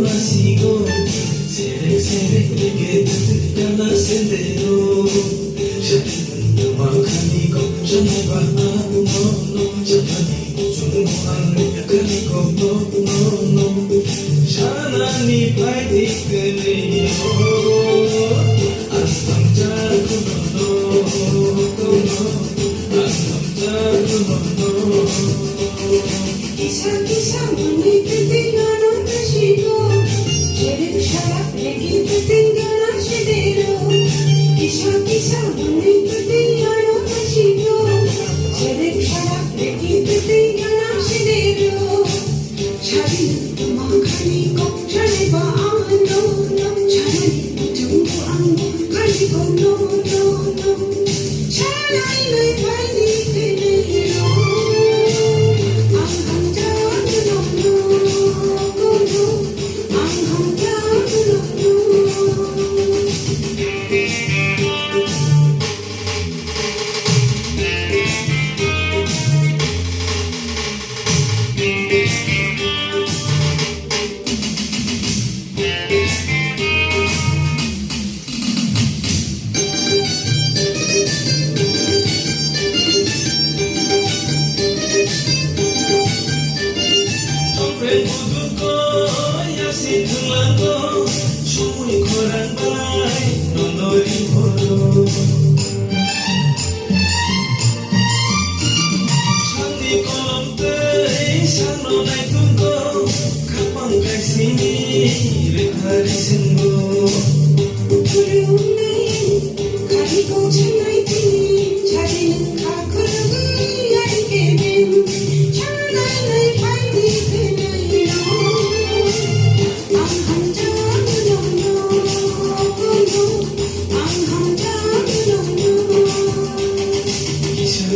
nacigo, seré, seré, que te gana sendero. Shakin makanigo, janaba no no, janani jumuan kaniko no no no. Shanani pai dikne ho, asam jago no no no, asam jago no no. Kisa kisa mani pitingana kashigo, cherik sharap leki pitingana shidero. Kisa kisa mani pitingana kashigo, cherik sharap leki pitingana shidero. Chadi makhani ko chale ba ano no, chale tungu ang khani ko no no no. Chalai nai pai di pinero.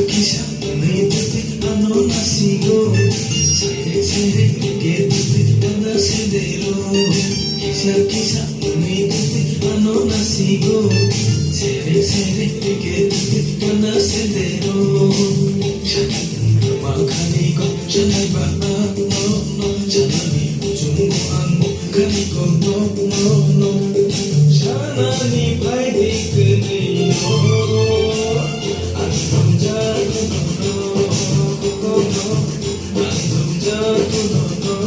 Quizá me no nacigo, seré, seré, que gana sendero. Shakin makanigo, janaba no no, janani jumuan kaniko no no no. Shanani pai dikne ho, asam jago no no no, asam jago no no.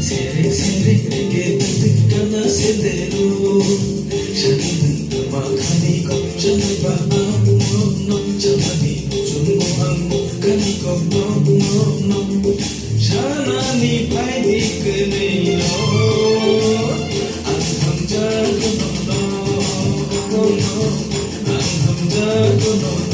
Seré, seré, que te gana sendero. Shakin makanigo, janaba no no, janani jumuan kaniko no no no. Shanani pai dikne ho, asam jago no no no, asam jago no no.